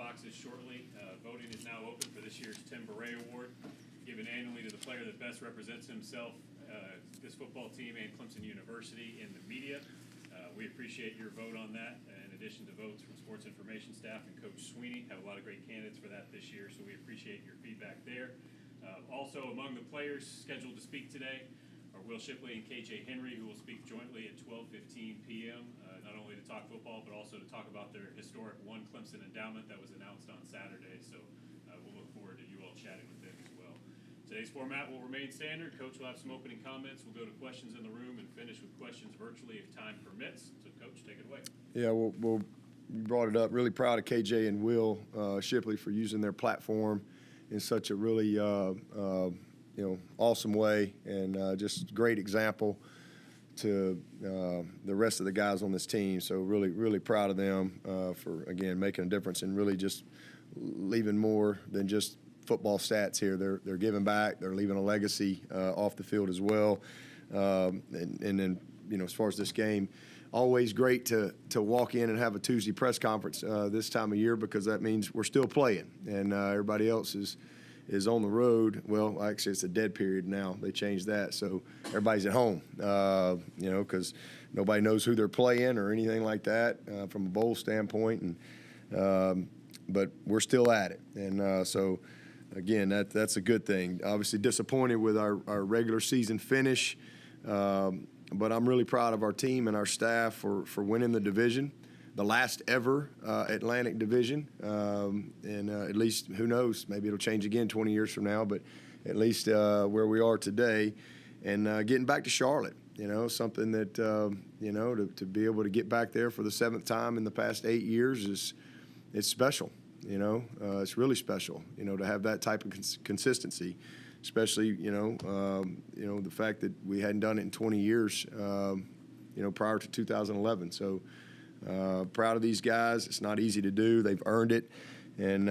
boxes shortly. Voting is now open for this year's Tim Beret Award, given annually to the player that best represents himself, this football team, and Clemson University in the media. We appreciate your vote on that, in addition to votes from sports information staff and Coach Swinney. Have a lot of great candidates for that this year, so we appreciate your feedback there. Also, among the players scheduled to speak today are Will Shipley and KJ Henry, who will speak jointly at 12:15 p.m., not only to talk football, but also to talk about their historic One Clemson endowment that was announced on Saturday. So we'll look forward to you all chatting with them as well. Today's format will remain standard. Coach will have some opening comments. We'll go to questions in the room and finish with questions virtually if time permits. So, Coach, take it away. Yeah, well, you brought it up. Really proud of KJ and Will Shipley for using their platform in such a really awesome way, and just great example to the rest of the guys on this team. So really, really proud of them for, again, making a difference and really just leaving more than just football stats here. They're giving back. They're leaving a legacy off the field as well. And then, as far as this game, always great to walk in and have a Tuesday press conference this time of year, because that means we're still playing and everybody else is on the road. Well, actually, it's a dead period now. They changed that, so everybody's at home, because nobody knows who they're playing or anything like that from a bowl standpoint. And but we're still at it, and so again, that's a good thing. Obviously, disappointed with our regular season finish, but I'm really proud of our team and our staff for winning the division, the last ever Atlantic division, and at least, who knows, maybe it'll change again 20 years from now, but at least where we are today, and getting back to Charlotte, something that, to be able to get back there for the 7th time in the past 8 years it's special, it's really special, to have that type of consistency, especially, the fact that we hadn't done it in 20 years, prior to 2011. So proud of these guys. It's not easy to do. They've earned it. And,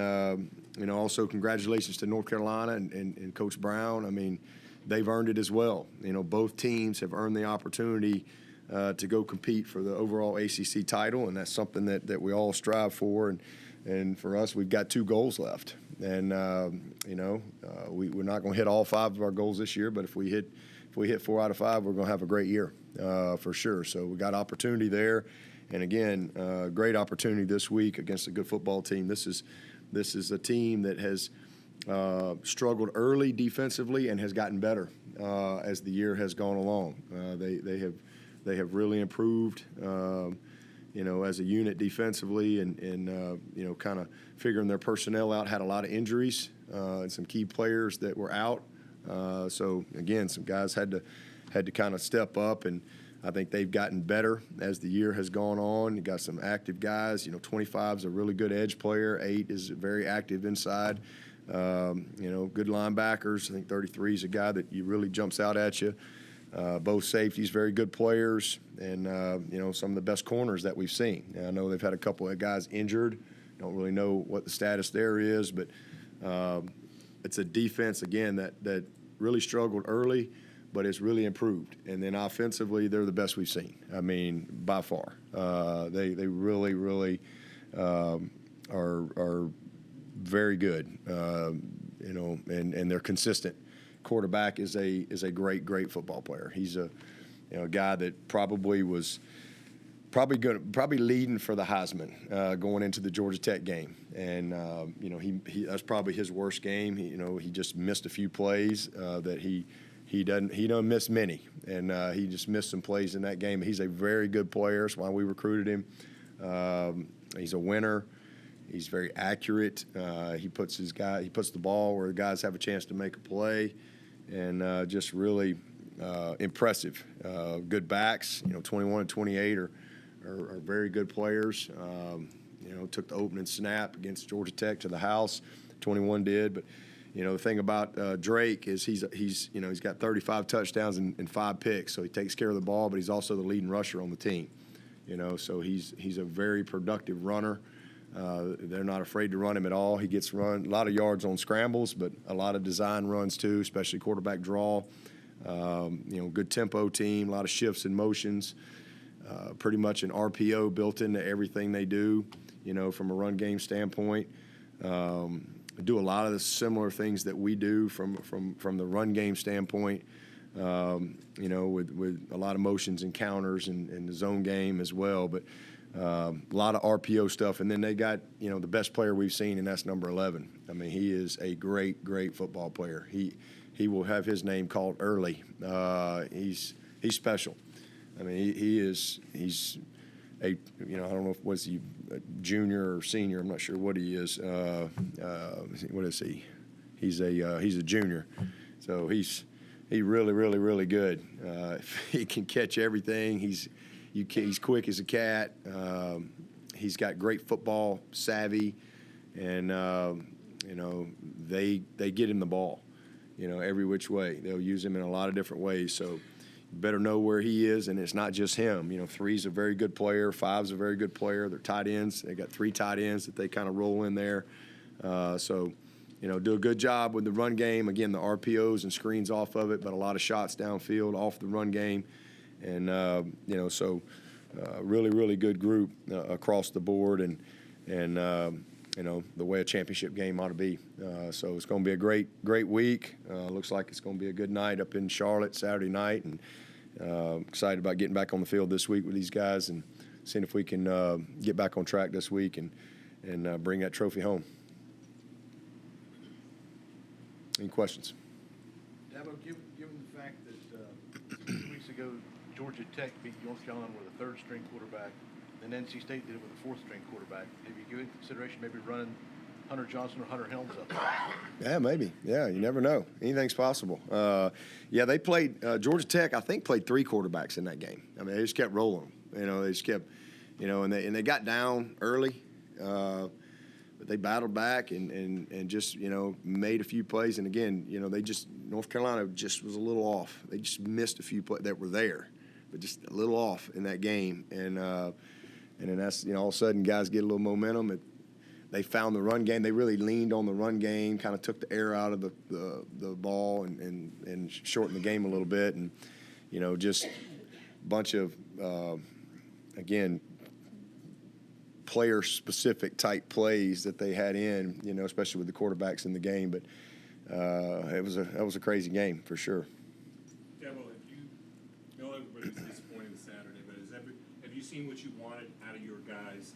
also congratulations to North Carolina and Coach Brown. I mean, they've earned it as well. Both teams have earned the opportunity to go compete for the overall ACC title, and that's something that we all strive for. And for us, we've got 2 goals left. And, we're not going to hit all 5 of our goals this year, but if we hit 4 out of 5, we're going to have a great year for sure. So we got opportunity there. And again, great opportunity this week against a good football team. This is a team that has struggled early defensively and has gotten better as the year has gone along. They have really improved, as a unit defensively, and kind of figuring their personnel out. Had a lot of injuries and some key players that were out. So again, some guys had to kind of step up, and I think they've gotten better as the year has gone on. You got some active guys. 25 is a really good edge player. 8 is very active inside. Good linebackers. I think 33 is a guy that really jumps out at you. Both safeties, very good players, and some of the best corners that we've seen. I know they've had a couple of guys injured. Don't really know what the status there is, but it's a defense again that really struggled early, but it's really improved. And then offensively, they're the best we've seen. I mean, by far. They really, really are very good. And they're consistent. Quarterback is a great football player. He's a guy that probably leading for the Heisman going into the Georgia Tech game, and he that's probably his worst game. He just missed a few plays that he doesn't miss many, and he just missed some plays in that game. He's a very good player. That's why we recruited him. He's a winner. He's very accurate. He puts the ball where the guys have a chance to make a play, and just really impressive. Good backs. 21 and 28 are very good players. Took the opening snap against Georgia Tech to the house. 21 did, but the thing about Drake is he's got 35 touchdowns and 5 picks, so he takes care of the ball, but he's also the leading rusher on the team. So he's a very productive runner. They're not afraid to run him at all. He gets run a lot of yards on scrambles, but a lot of design runs too, especially quarterback draw. Good tempo team, a lot of shifts and motions. pretty much an RPO built into everything they do, from a run game standpoint. Do a lot of the similar things that we do from the run game standpoint, with a lot of motions and counters and the zone game as well. But a lot of RPO stuff. And then they got, the best player we've seen, and that's number 11. I mean, he is a great, great football player. He will have his name called early. He's special. I mean, he's a, I don't know if was he a junior or senior. I'm not sure what he is. What is he? He's a junior. So he's really, really, really good. He can catch everything. He's quick as a cat. He's got great football savvy, and they get him the ball, every which way. They'll use him in a lot of different ways. So you better know where he is, and it's not just him. 3's a very good player. 5's a very good player. They're tight ends. They got 3 tight ends that they kind of roll in there. So do a good job with the run game. Again, the RPOs and screens off of it, but a lot of shots downfield off the run game. And, really, really good group across the board and the way a championship game ought to be. So it's going to be a great week. Looks like it's going to be a good night up in Charlotte Saturday night. And excited about getting back on the field this week with these guys and seeing if we can get back on track this week and bring that trophy home. Any questions? Dabo, given the fact that 2 weeks ago Georgia Tech beat North Carolina with a third-string quarterback, then NC State did it with a fourth-string quarterback, have you given consideration maybe running Hunter Johnson or Hunter Helms up there? Yeah, maybe. Yeah, you never know. Anything's possible. They played Georgia Tech. I think played 3 quarterbacks in that game. I mean, they just kept rolling them. They just kept, and they got down early. But they battled back and just, made a few plays. And again, North Carolina just was a little off. They just missed a few plays that were there, but just a little off in that game. And then that's, all of a sudden guys get a little momentum. They found the run game. They really leaned on the run game, kind of took the air out of the ball and shortened the game a little bit. And, just a bunch of, again, player-specific type plays that they had in, especially with the quarterbacks in the game. But that was a crazy game for sure. Dabo, everybody's disappointed this Saturday, but have you seen what you wanted out of your guys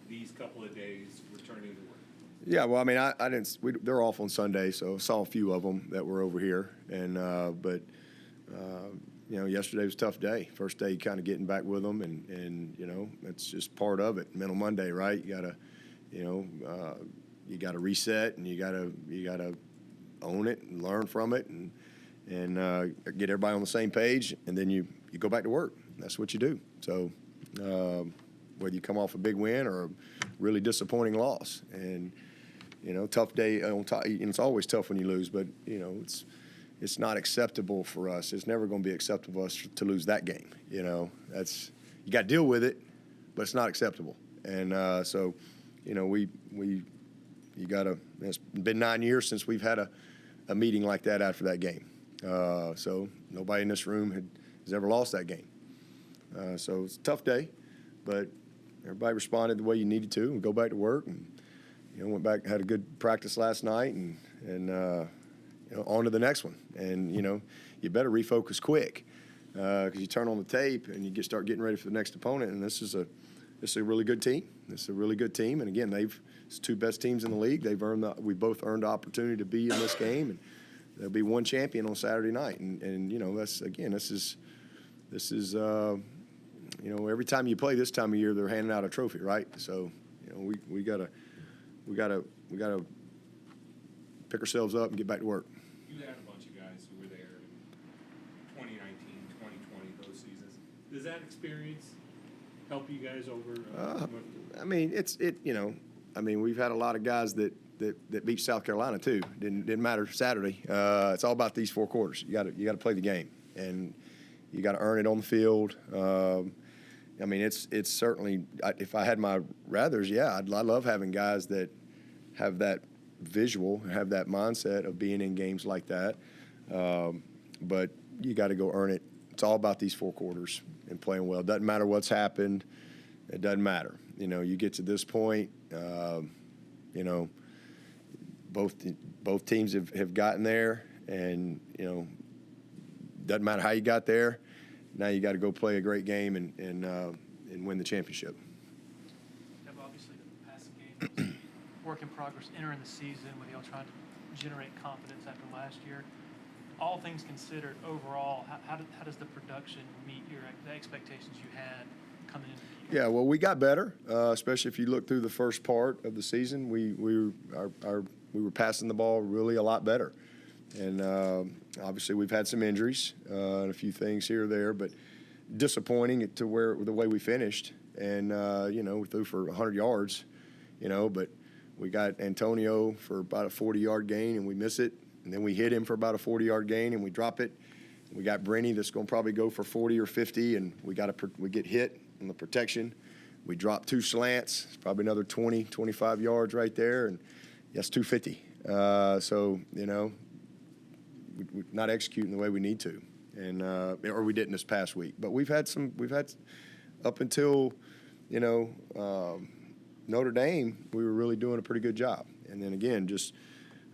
these couple of days returning to work? Yeah, well, I mean, I didn't. They're off on Sunday, so I saw a few of them that were over here, and yesterday was a tough day. First day, kind of getting back with them, and it's just part of it. Mental Monday, right? You gotta reset, and you gotta own it and learn from it, and get everybody on the same page, and then you go back to work. That's what you do. So whether you come off a big win or a really disappointing loss, and tough day on top. It's always tough when you lose, but it's not acceptable for us. It's never going to be acceptable for us to lose that game. You got to deal with it, but it's not acceptable. And so, it's been 9 years since we've had a meeting like that after that game. So nobody in this room has ever lost that game. So it's a tough day, but everybody responded the way you needed to, and go back to work, and went back, had a good practice last night, and on to the next one. And, you better refocus quick because you turn on the tape and you start getting ready for the next opponent. And this is a really good team. This is a really good team. And, again, it's 2 best teams in the league. We both earned the opportunity to be in this game. And there'll be one champion on Saturday night. And this is every time you play this time of year, they're handing out a trophy, right? So, we gotta pick ourselves up and get back to work. You had a bunch of guys who were there in 2019, 2020, those seasons. Does that experience help you guys over? We've had a lot of guys that beat South Carolina too. Didn't matter Saturday. It's all about these 4 quarters. You got to play the game, and you got to earn it on the field. It's certainly. If I had my rathers, I love having guys that have that visual, have that mindset of being in games like that. But you got to go earn it it's all about these 4 quarters and playing well. It doesn't matter what's happened. It doesn't matter. You get to this point, both teams have gotten there, and, doesn't matter how you got there. Now you got to go play a great game and win the championship. Obviously, the passing game was work in progress entering the season with y'all trying to generate confidence after last year. All things considered, overall, how does the production meet the expectations you had coming into the year? Yeah, well, we got better, especially if you look through the first part of the season. We were passing the ball really a lot better, and obviously we've had some injuries and a few things here or there, but disappointing to the way we finished. And we threw for 100 yards, but we got Antonio for about a 40-yard gain and we miss it, and then we hit him for about a 40-yard gain and we drop it. We got Brenny that's going to probably go for 40 or 50, and we get hit on the protection. We drop 2 slants. It's probably another 20, 25 yards right there, and that's 250. So, we're not executing the way we need to, and or we didn't this past week. But we've had up until, Notre Dame, we were really doing a pretty good job. And then again, just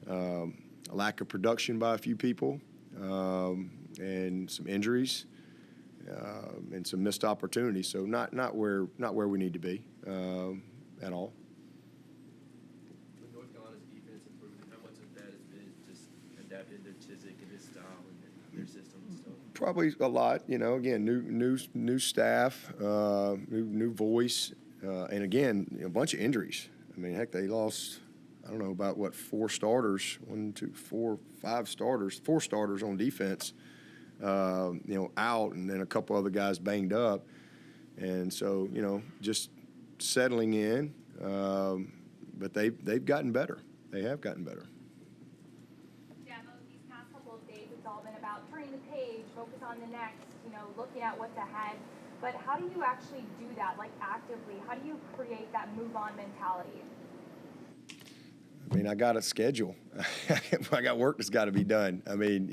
a lack of production by a few people, and some injuries, and some missed opportunities. So not where we need to be at all. With North Carolina's defense improvement, how much of that has been just adapting to Chizik and his style and their system and stuff? Probably a lot. Again, new staff, new voice, and again, a bunch of injuries. I mean, heck, they lost, I don't know, about 4 starters, 1, 2, 4, 5 starters, 4 starters on defense, out, and then a couple other guys banged up. And so, just settling in, but they've gotten better. They have gotten better. Dabo, these past couple of days, it's all been about turning the page, focus on the next, looking at what's ahead. But how do you actually do that, actively? How do you create that move-on mentality? I mean, I got a schedule. I got work that's got to be done. I mean,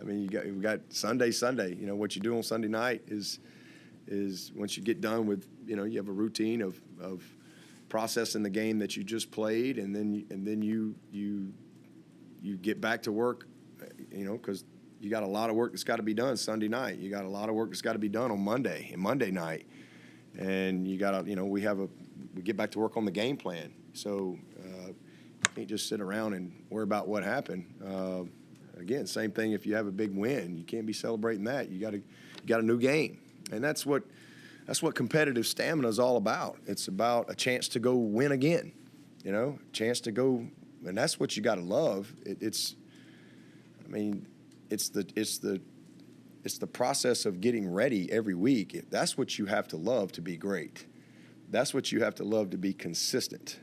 we got Sunday. What you do on Sunday night is once you get done with, you have a routine of processing the game that you just played, and then you get back to work, because you got a lot of work that's got to be done Sunday night. You got a lot of work that's got to be done on Monday night, and you got to, we get back to work on the game plan. So you can't just sit around and worry about what happened. Again, same thing if you have a big win. You can't be celebrating that. You got a new game, and that's what competitive stamina is all about. It's about a chance to go win again, a chance to go, and that's what you got to love. It's the process of getting ready every week. That's what you have to love to be great. That's what you have to love to be consistent.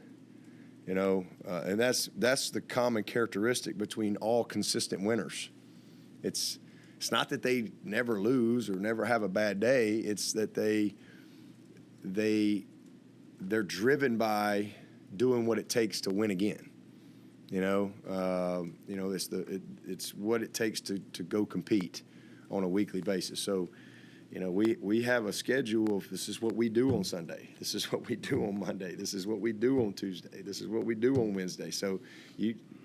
And that's the common characteristic between all consistent winners. It's not that they never lose or never have a bad day. It's that they're driven by doing what it takes to win again. It's what it takes to go compete on a weekly basis. So, we have a schedule of this is what we do on Sunday. This is what we do on Monday. This is what we do on Tuesday. This is what we do on Wednesday. So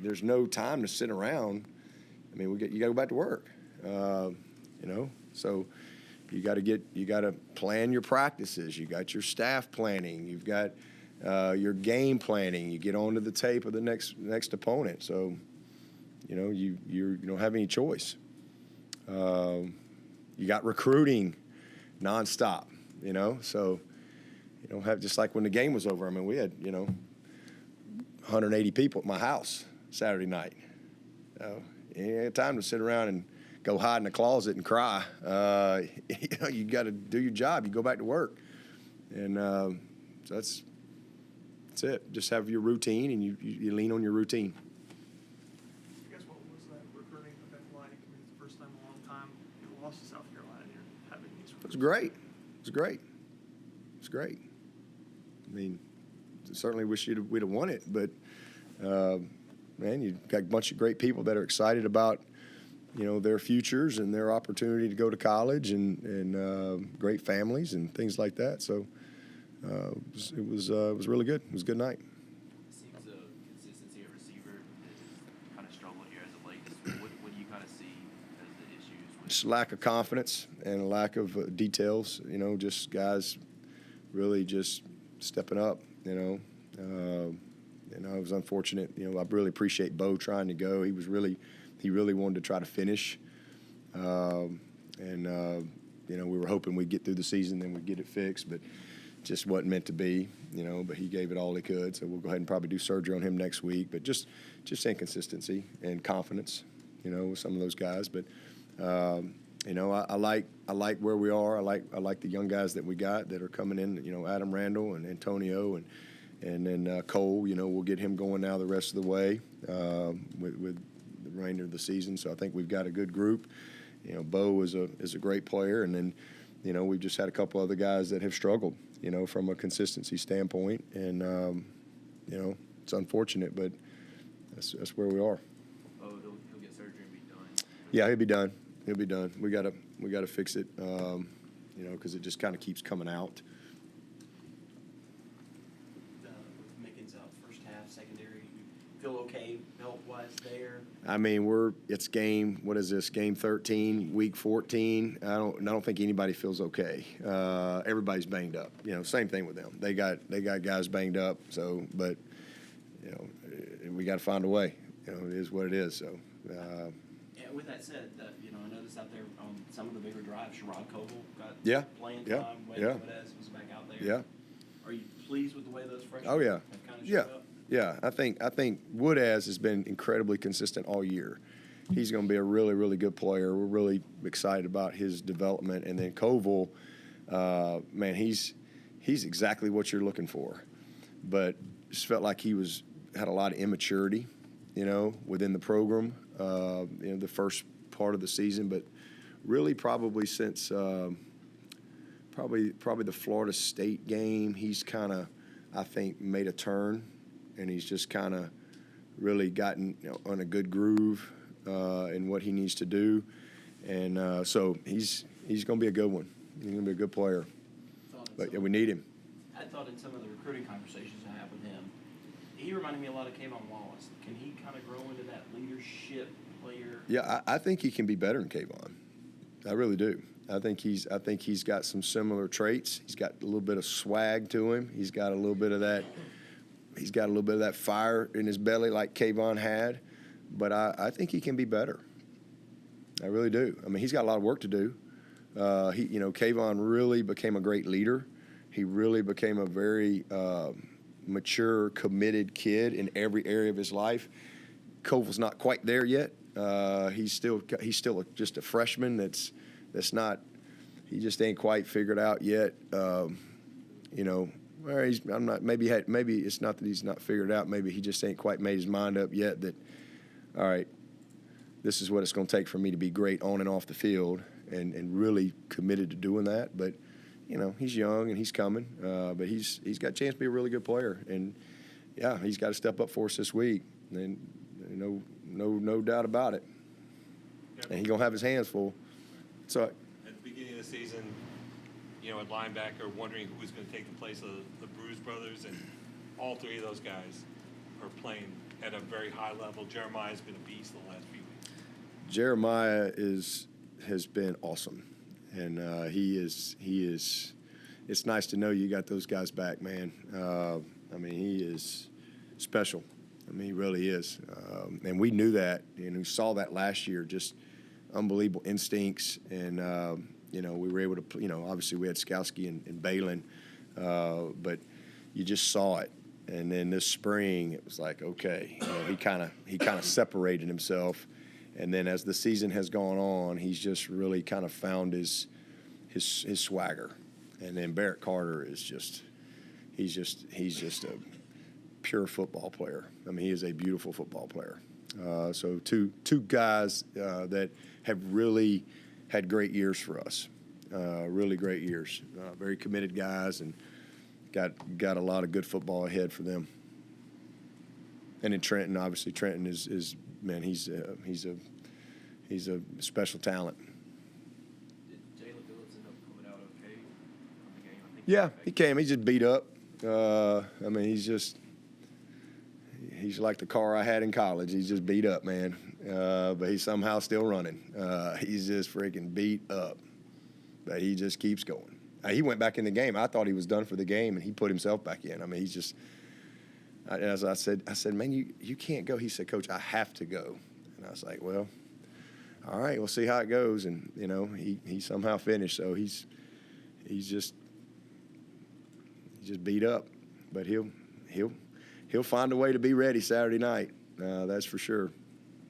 there's no time to sit around. I mean, you got to go back to work. So you got to plan your practices. You got your staff planning. You've got your game planning. You get onto the tape of the next opponent. So you don't have any choice. You got recruiting nonstop, so you don't have, just like when the game was over. I mean, we had, 180 people at my house Saturday night. You had time to sit around and go hide in a closet and cry. You got to do your job. You go back to work. And so that's it. Just have your routine, and you lean on your routine. I guess what was that recruiting event like? I mean, it's the first time in a long time you lost to South Carolina and you're having these recruits. It was great. I mean, certainly wish we'd have won it, but man, you've got a bunch of great people that are excited about their futures and their opportunity to go to college and great families and things like that. So it was really good. It was a good night. Seems consistency at receiver has kind of struggled here as of late. What do you kind of see as the issues? Just lack of confidence and a lack of details. Just guys really just stepping up. It was unfortunate. I really appreciate Bo trying to go. He really wanted to try to finish. We were hoping we'd get through the season, then we'd get it fixed, but just wasn't meant to be, but he gave it all he could. So we'll go ahead and probably do surgery on him next week, but just inconsistency and confidence, with some of those guys. But, I like where we are. I like the young guys that we got that are coming in, Adam Randall and Antonio and then Cole, we'll get him going now the rest of the way with the remainder of the season. So I think we've got a good group. Bo is a great player, and then we've just had a couple other guys that have struggled, from a consistency standpoint, and it's unfortunate, but that's where we are. Oh, he'll get surgery and be done. Yeah, he'll be done. He'll be done. We gotta fix it, because it just kind of keeps coming out. With Mickens out first half, secondary, you feel okay health-wise there? I mean, it's game 13, week 14. I don't think anybody feels okay. Everybody's banged up. Same thing with them. They got guys banged up. So, but we got to find a way. It is what it is. So. Yeah. With that said, I noticed out there on some of the bigger drives, Sherrod Coble got playing Yeah. time. Wade Yeah. Cortez was back out there. Yeah. Are you pleased with the way those freshmen Oh, yeah. have kind of Yeah. showed up? Yeah, I think Woodaz has been incredibly consistent all year. He's going to be a really, really good player. We're really excited about his development. And then Koval, man, he's exactly what you're looking for. But just felt like he had a lot of immaturity, within the program, the first part of the season. But really probably since probably the Florida State game, he's kind of, I think, made a turn. And he's just kind of really gotten on a good groove in what he needs to do. And so he's going to be a good one. He's going to be a good player. But we need him. I thought in some of the recruiting conversations I had with him, he reminded me a lot of Kayvon Wallace. Can he kind of grow into that leadership player? Yeah, I think he can be better than Kayvon. I really do. I think he's got some similar traits. He's got a little bit of swag to him. He's got a little bit of that. He's got a little bit of that fire in his belly like Kayvon had, but I think he can be better. I really do. I mean, he's got a lot of work to do. Kayvon really became a great leader. He really became a very mature, committed kid in every area of his life. Koval's not quite there yet. He's still just a freshman. That's not. He just ain't quite figured out yet. Maybe it's not that he's not figured out. Maybe he just ain't quite made his mind up yet that, all right, this is what it's going to take for me to be great on and off the field, and really committed to doing that. But, he's young and he's coming. But he's got a chance to be a really good player. And, yeah, he's got to step up for us this week. And no doubt about it. And he's going to have his hands full. So At the beginning of the season, at linebacker, wondering who was going to take the place of the Bruce brothers, and all three of those guys are playing at a very high level. Jeremiah's been a beast the last few weeks. Jeremiah has been awesome, and he is. It's nice to know you got those guys back, man. He is special. He really is, and we knew that, and we saw that last year. Just unbelievable instincts, and we were able to. Obviously we had Skowski and Balin, but you just saw it. And then this spring, it was like, okay, he kind of separated himself. And then as the season has gone on, he's just really kind of found his swagger. And then Barrett Carter is he's just a pure football player. He is a beautiful football player. So two guys that have really had great years for us, really great years. Very committed guys, and got a lot of good football ahead for them. And then Trenton, obviously, Trenton is man, he's he's a special talent. Did Jalen Phillips end up coming out okay from the game? I think Yeah, he came. He's just beat up. I mean, he's like the car I had in college. He's just beat up, man. But he's somehow still running. He's just freaking beat up. But he just keeps going. He went back in the game. I thought he was done for the game, and he put himself back in. I mean, he's just – as I said, man, you can't go. He said, Coach, I have to go. And I was like, well, all right, we'll see how it goes. And, you know, he somehow finished. So he's just beat up. But he'll find a way to be ready Saturday night. That's for sure.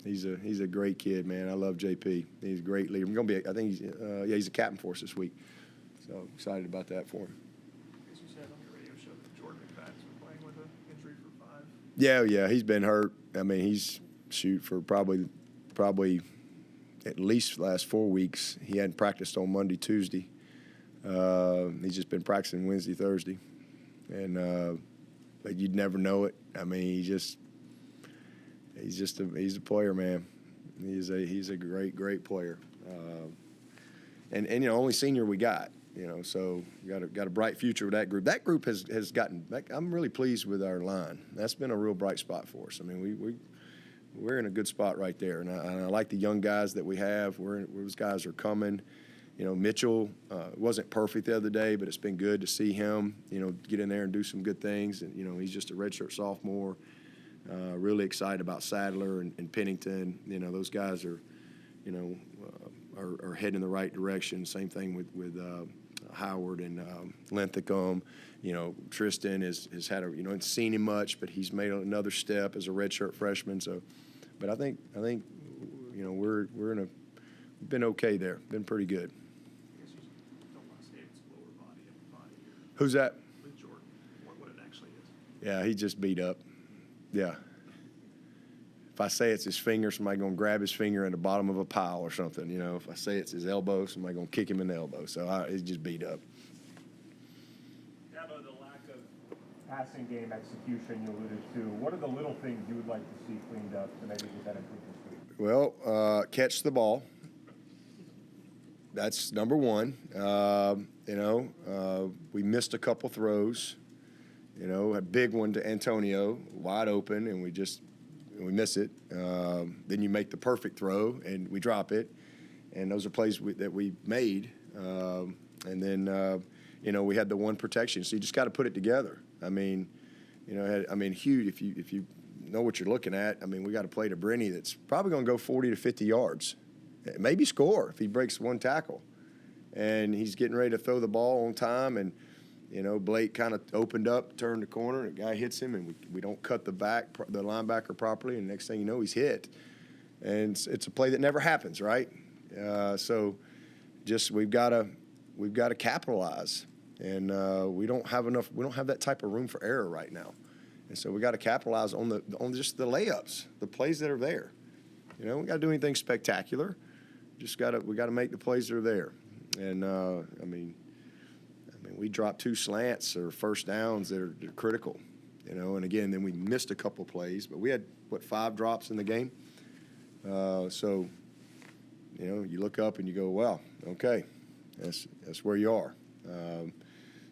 He's a great kid, man. I love JP. He's a great leader. I think he's a captain for us this week. So excited about that for him. As you said on your radio show that Jordan McFadden's been playing with an injury for 5. Yeah, he's been hurt. I mean, he's for probably at least the last 4 weeks. He hadn't practiced on Monday, Tuesday. He's just been practicing Wednesday, Thursday, and but you'd never know it. I mean, he's a player, man. He's a great player, and you know, only senior we got. You know, so got a bright future with that group. That group has gotten. I'm really pleased with our line. That's been a real bright spot for us. I mean, we're in a good spot right there, and I like the young guys that we have. Those guys are coming. You know, Mitchell wasn't perfect the other day, but it's been good to see him, you know, get in there and do some good things. And, you know, he's just a redshirt sophomore. Really excited about Sadler and Pennington. You know, those guys are, you know, are heading in the right direction. Same thing with Howard and Linthicum. You know, Tristan has had hadn't seen him much, but he's made another step as a redshirt freshman. So, but I think you know, we've been okay there. Been pretty good. I guess you don't want to say it's lower body, upper body here Who's that? with Jordan, what it actually is. Yeah, he just beat up. Yeah. If I say it's his finger, somebody going to grab his finger in the bottom of a pile or something. You know, if I say it's his elbow, somebody going to kick him in the elbow. So he's just beat up. Dabo, the lack of passing game execution you alluded to, what are the little things you would like to see cleaned up to maybe get that improved this week? Well, catch the ball. That's number one. We missed a couple throws. You know, a big one to Antonio, wide open, and we miss it. Then you make the perfect throw, and we drop it. And those are plays that we made. And then, we had the one protection. So you just got to put it together. I mean, Hugh, if you know what you're looking at, I mean, we got to play to Brenny that's probably going to go 40 to 50 yards. Maybe score if he breaks one tackle. And he's getting ready to throw the ball on time, and Blake kind of opened up, turned the corner, and the guy hits him, and we don't cut the linebacker properly, and next thing you know, he's hit. And it's a play that never happens, right? So just we've got to capitalize, and we don't have that type of room for error right now. And so we got to capitalize on just the layups, the plays that are there. We got to do anything spectacular. We got to make the plays that are there. And we dropped 2 slants or first downs that are critical, and again, then we missed a couple plays, but we had 5 drops in the game. So you look up and you go, well, okay, that's where you are.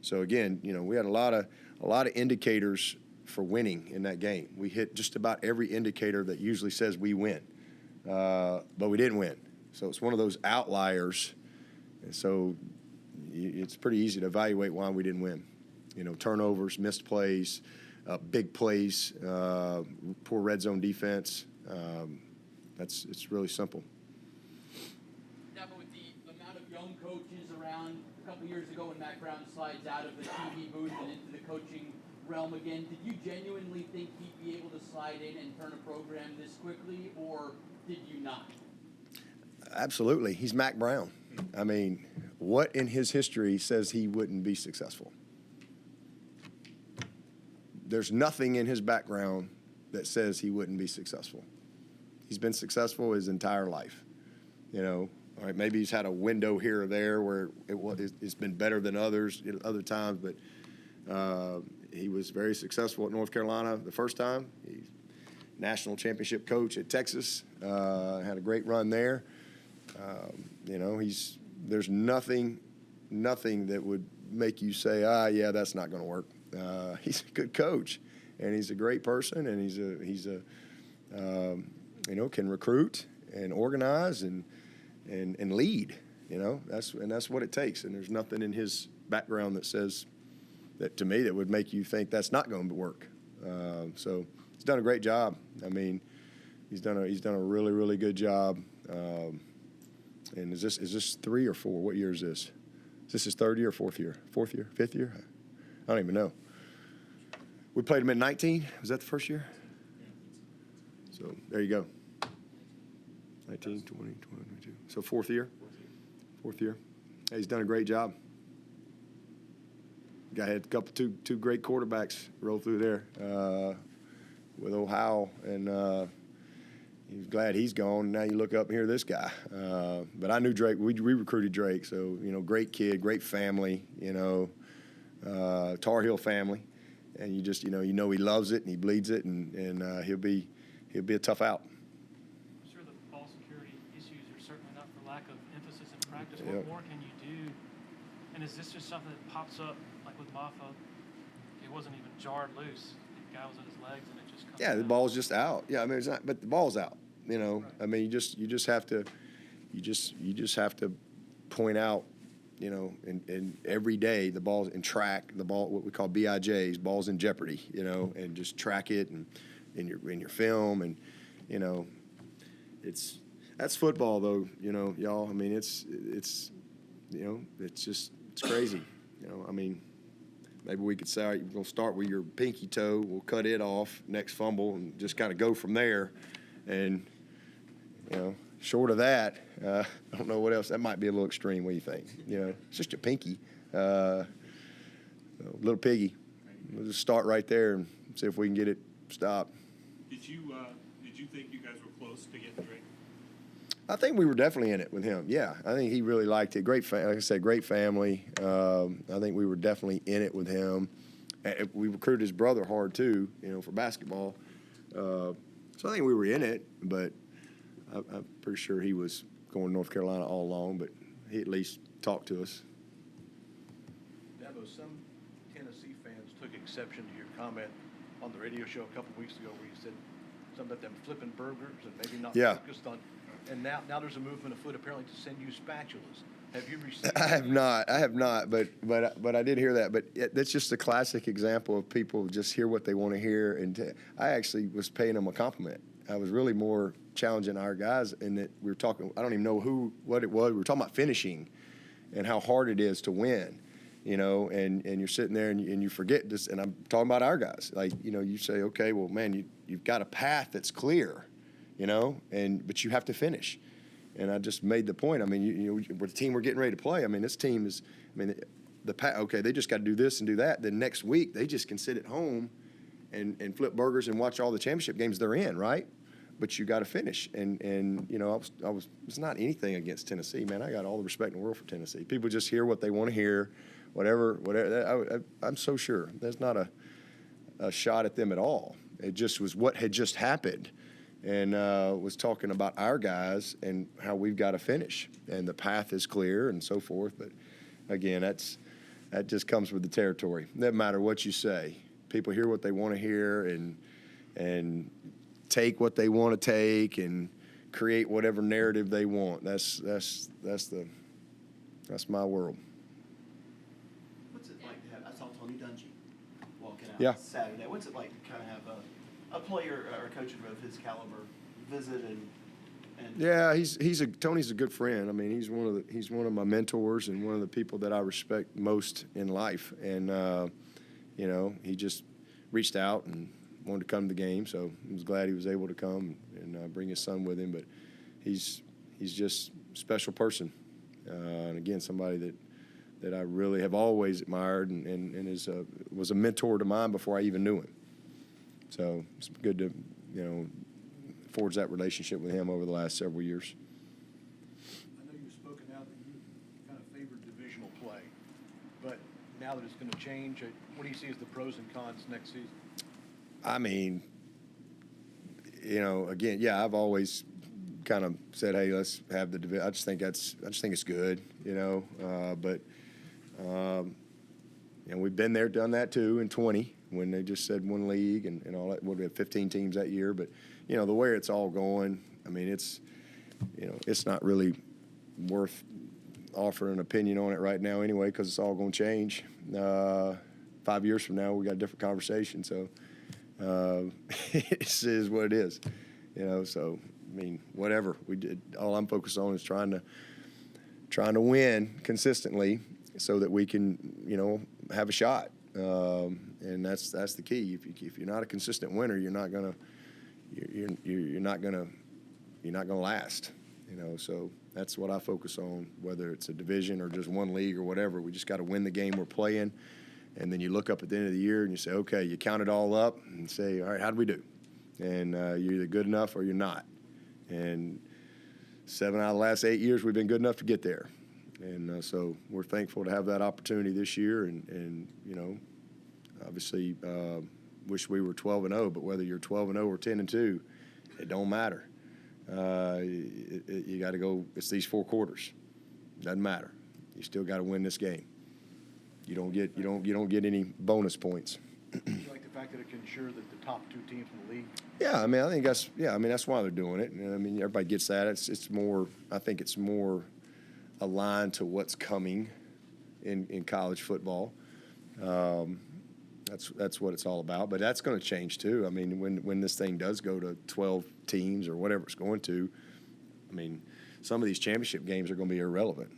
So again, we had a lot of indicators for winning in that game. We hit just about every indicator that usually says we win, but we didn't win. So it's one of those outliers, and so it's pretty easy to evaluate why we didn't win. Turnovers, missed plays, big plays, poor red zone defense. It's really simple. Dabo, with the amount of young coaches around, a couple years ago when Matt Brown slides out of the TV booth and into the coaching realm again, did you genuinely think he'd be able to slide in and turn a program this quickly, or did you not? Absolutely. He's Mac Brown. I mean, what in his history says he wouldn't be successful? There's nothing in his background that says he wouldn't be successful. He's been successful his entire life. All right, maybe he's had a window here or there where it's been better than others at other times, but he was very successful at North Carolina the first time. national championship coach at Texas. Had a great run there. You know, there's nothing that would make you say, yeah, that's not going to work. He's a good coach, and he's a great person, and he's a you know, can recruit and organize and lead. You know, that's what it takes. And there's nothing in his background that says that to me that would make you think that's not going to work. So he's done a great job. I mean, he's done a really, really good job. And is this 3 or 4? What year is this? Is this his 3rd year or 4th year? 4th year? 5th year? I don't even know. We played him in 19. Was that the first year? So there you go. 19, 20, 22. So 4th year? 4th year. Hey, he's done a great job. Guy had two great quarterbacks roll through there with Ohio, and he's glad he's gone. Now you look up and hear this guy. But I knew Drake. We recruited Drake, so you know, great kid, great family. You know, Tar Heel family, and you know he loves it and he bleeds it, and he'll be a tough out. I'm sure the ball security issues are certainly not for lack of emphasis in practice. Yep. What more can you do? And is this just something that pops up like with Maffa? It wasn't even jarred loose. The guy was on his legs and it just comes Yeah, the out. ball's just out. Yeah, I mean it's not, but the ball's out. You know, Right. I mean you just have to point out, you know, and every day the ball's in track, the ball, what we call BIJs, balls in jeopardy, you know, and just track it and in your film, and you know, that's football though, you know, y'all. I mean it's you know, it's crazy, you know. I mean, maybe we could say, all right, we're gonna start with your pinky toe, we'll cut it off next fumble, and just kind of go from there, and you know. Short of that, I don't know what else. That might be a little extreme. What do you think? You know, it's just your pinky. Little piggy. We'll just start right there and see if we can get it stopped. Did you think you guys were close to getting Drake? I think we were definitely in it with him. Yeah, I think he really liked it. Great, like I said, great family. I think we were definitely in it with him. We recruited his brother hard too, you know, for basketball. So I think we were in it, but I'm pretty sure he was going to North Carolina all along, but he at least talked to us. Dabo, some Tennessee fans took exception to your comment on the radio show a couple weeks ago where you said something about them flipping burgers and maybe not focused on. And now there's a movement afoot apparently to send you spatulas. Have you received? I have not, but I did hear that. But that's just a classic example of people just hear what they want to hear. And I actually was paying them a compliment. I was really more challenging our guys in that we were talking. I don't even know what it was. We were talking about finishing and how hard it is to win, you know. And you're sitting there and you forget this. And I'm talking about our guys. Like, you know, you say, okay, well, man, you've got a path that's clear, you know, but you have to finish. And I just made the point. I mean, you know, with the team we're getting ready to play. I mean, this team is. I mean, okay, they just got to do this and do that. Then next week they just can sit at home and flip burgers and watch all the championship games they're in, right? But you got to finish, and you know, it's not anything against Tennessee, man. I got all the respect in the world for Tennessee. People just hear what they want to hear, whatever. I'm so sure there's not a shot at them at all. It just was what had just happened, and was talking about our guys and how we've got to finish, and the path is clear and so forth. But again, that just comes with the territory. It doesn't matter what you say. People hear what they want to hear and take what they want to take and create whatever narrative they want. That's my world. What's it like to have? I saw Tony Dungy walking out Yeah. Saturday. What's it like to kind of have a player or a coach of his caliber visit and Yeah, Tony's a good friend. I mean, he's one of my mentors and one of the people that I respect most in life. And you know, he just reached out and wanted to come to the game, so I was glad he was able to come and bring his son with him. But he's just a special person, and again, somebody that I really have always admired and was a mentor to mine before I even knew him. So it's good to, you know, forge that relationship with him over the last several years. I know you've spoken out that you kind of favored divisional play, but now that it's going to change, what do you see as the pros and cons next season? I mean, again, yeah, I've always kind of said, hey, let's have the division. I just think it's good, but we've been there, done that too in 20 when they just said one league and all that. We had 15 teams that year, but the way it's all going, I mean, it's not really worth offering an opinion on it right now anyway, because it's all going to change. 5 years from now, we got a different conversation. So it is what it is, So I mean, whatever we did, all I'm focused on is trying to win consistently, so that we can have a shot. And that's the key. If you're not a consistent winner, you're not gonna last. So that's what I focus on, whether it's a division or just one league or whatever. We just got to win the game we're playing, and then you look up at the end of the year and you say, okay, you count it all up and say, all right, how did we do? And you're either good enough or you're not. And 7 out of the last 8 years, we've been good enough to get there. And so we're thankful to have that opportunity this year. And obviously wish we were 12-0, but whether you're 12-0 or 10-2, it don't matter. You got to go. It's these 4 quarters. Doesn't matter. You still got to win this game. You don't get any bonus points. You like the fact that it can ensure that the top 2 teams in the league? Yeah, I mean, I think that's why they're doing it. I mean, everybody gets that. It's more. I think it's more aligned to what's coming in college football. That's what it's all about. But that's going to change too. I mean, when this thing does go to 12 teams or whatever it's going to, I mean, some of these championship games are going to be irrelevant.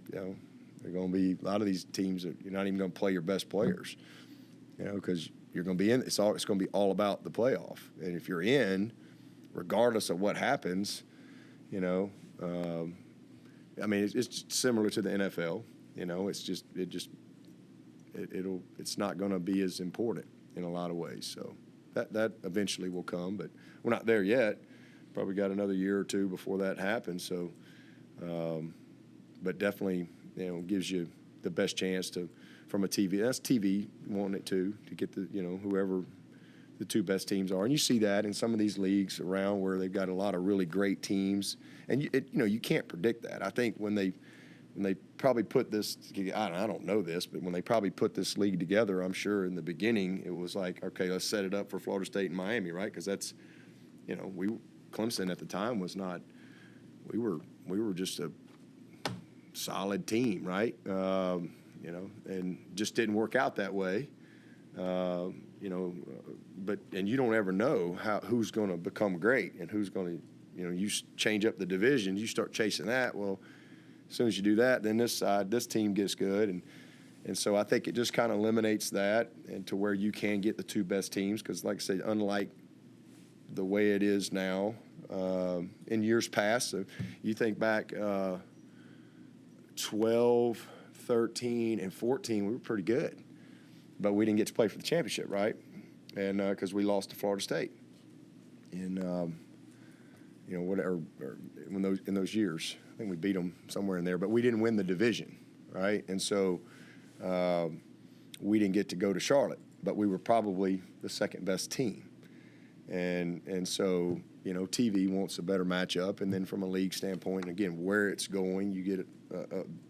They're going to be a lot of these teams that you're not even going to play your best players. Because you're going to be in. It's going to be all about the playoff. And if you're in, regardless of what happens, I mean, it's similar to the NFL. It's not going to be as important in a lot of ways. So that eventually will come, but we're not there yet. Probably got another year or 2 before that happens. So, but definitely, gives you the best chance to, from a TV. That's TV wanting it to get the whoever the 2 best teams are, and you see that in some of these leagues around where they've got a lot of really great teams, and you can't predict that. I think when they probably put this, I don't know this, but when they probably put this league together, I'm sure in the beginning it was like, okay, let's set it up for Florida State and Miami, right? Because that's, Clemson at the time was not, we were just a solid team, right? And just didn't work out that way. But you don't ever know who's going to become great and who's going to, you change up the divisions, you start chasing that. Well, as soon as you do that, then this team gets good. And so I think it just kind of eliminates that and to where you can get the 2 best teams. Because like I said, unlike the way it is now, in years past, so you think back 12, 13, and 14, we were pretty good. But we didn't get to play for the championship, right? And because we lost to Florida State. And, whatever, in those years. I think we beat them somewhere in there, but we didn't win the division, right? And so we didn't get to go to Charlotte, but we were probably the 2nd best team. And so, TV wants a better matchup, and then from a league standpoint, again, where it's going, you get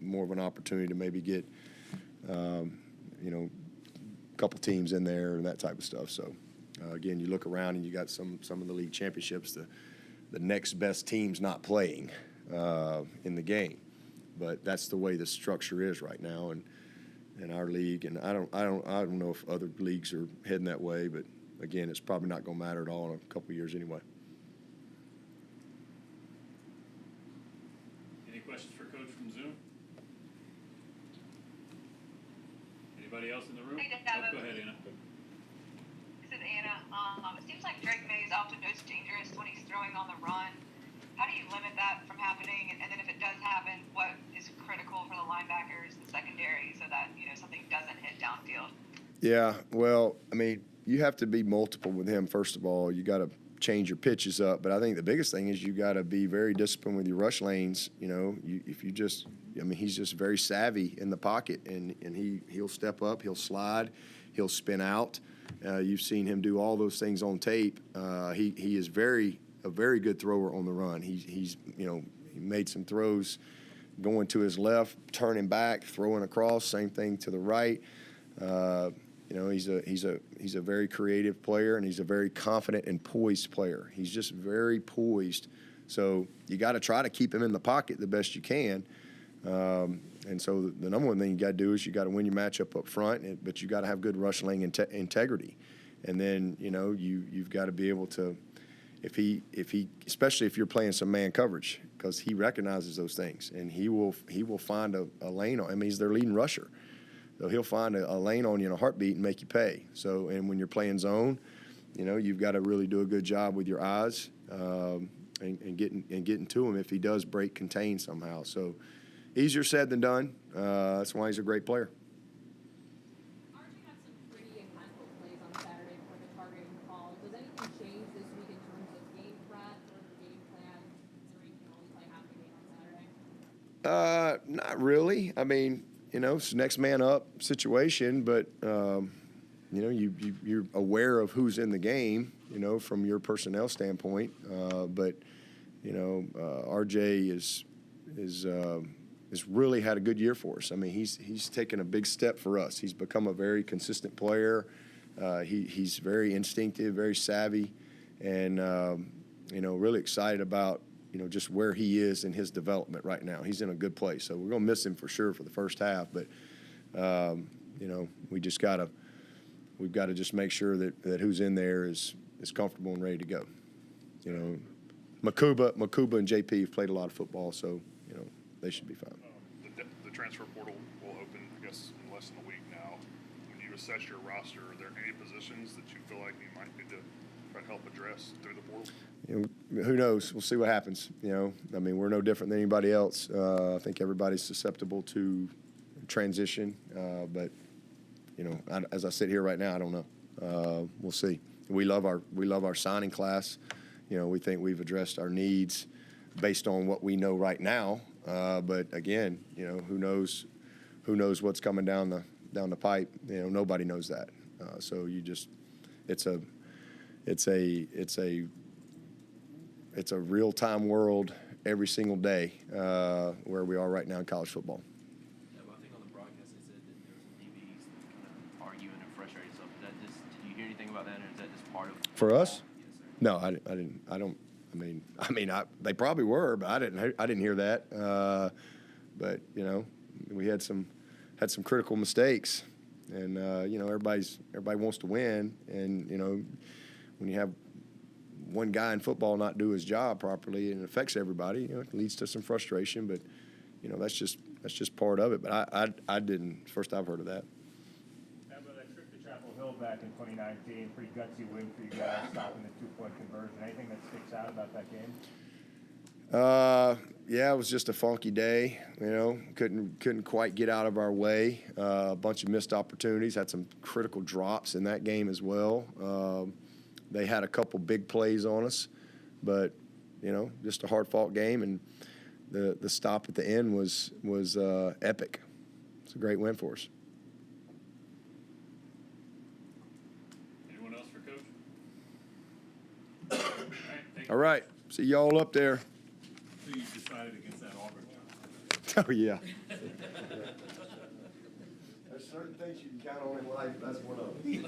more of an opportunity to maybe get, a couple teams in there and that type of stuff. So, again, you look around and you got some of the league championships, the next best team's not playing in the game, but that's the way the structure is right now, and in our league. And I don't know if other leagues are heading that way, but again, it's probably not going to matter at all in a couple of years anyway. Any questions for Coach from Zoom? Anybody else in the room? Hey, Dabo. Go ahead, Anna. This is Anna. It seems like Drake May is often most dangerous when he's throwing on the run. How do you limit that from happening? And then if it does happen, what is critical for the linebackers and secondary so that, something doesn't hit downfield? Yeah, well, I mean, you have to be multiple with him, first of all. You got to change your pitches up. But I think the biggest thing is you got to be very disciplined with your rush lanes. He's just very savvy in the pocket, and he'll step up, he'll slide, he'll spin out. You've seen him do all those things on tape. He is a very good thrower on the run. He's he made some throws going to his left, turning back, throwing across. Same thing to the right. He's a very creative player, and he's a very confident and poised player. He's just very poised. So you got to try to keep him in the pocket the best you can. And so the number one thing you got to do is you got to win your matchup up front, but you got to have good rush lane integrity. And then you've got to be able to, if he especially if you're playing some man coverage, because he recognizes those things, and he will find a lane on. I mean, he's their leading rusher, so he'll find a lane on you in a heartbeat and make you pay. So, and when you're playing zone, you've got to really do a good job with your eyes and getting to him if he does break contain somehow. So. Easier said than done. That's why he's a great player. RJ had some pretty impactful plays on Saturday for the targeting call. Does anything change this week in terms of game prep or game plan, considering you can only play half the game on Saturday? Not really. I mean, it's next man up situation, but you're aware of who's in the game, from your personnel standpoint. But RJ is really had a good year for us. I mean, he's taken a big step for us. He's become a very consistent player. He's very instinctive, very savvy, and really excited about just where he is in his development right now. He's in a good place. So we're gonna miss him for sure for the first half, but we've got to just make sure that who's in there is comfortable and ready to go. Makuba and JP have played a lot of football, so they should be fine. The transfer portal will open, I guess, in less than a week now. When you assess your roster, are there any positions that you feel like you might need to try to help address through the portal? Who knows? We'll see what happens. I mean, we're no different than anybody else. I think everybody's susceptible to transition, but as I sit here right now, I don't know. We'll see. We love our signing class. We think we've addressed our needs based on what we know right now. But again, who knows what's coming down the pipe? Nobody knows that. So it's a real-time world every single day where we are right now in college football. Yeah, but I think on the broadcast they said that there were some DBs that kind of arguing and frustrated stuff. Did you hear anything about that, or is that just part of? For us? Yes, sir. No, I didn't. I don't. I mean, they probably were, but I didn't hear that. But we had some critical mistakes, and everybody wants to win, and when you have one guy in football not do his job properly, and it affects everybody, it leads to some frustration. But that's just part of it. But I didn't. First I've heard of that. Dabo, that trip to Chapel Hill back in 2019, pretty gutsy win for you guys, stopping the 2-point conversion. Anything that sticks out about that game? Yeah, it was just a funky day. Couldn't quite get out of our way. A bunch of missed opportunities. Had some critical drops in that game as well. They had a couple big plays on us, but just a hard-fought game, and the stop at the end was epic. It's a great win for us. Anyone else for Coach? All right, see y'all up there. So you decided against that Auburn job? Oh yeah. There's certain things you can count on in life. That's one of them.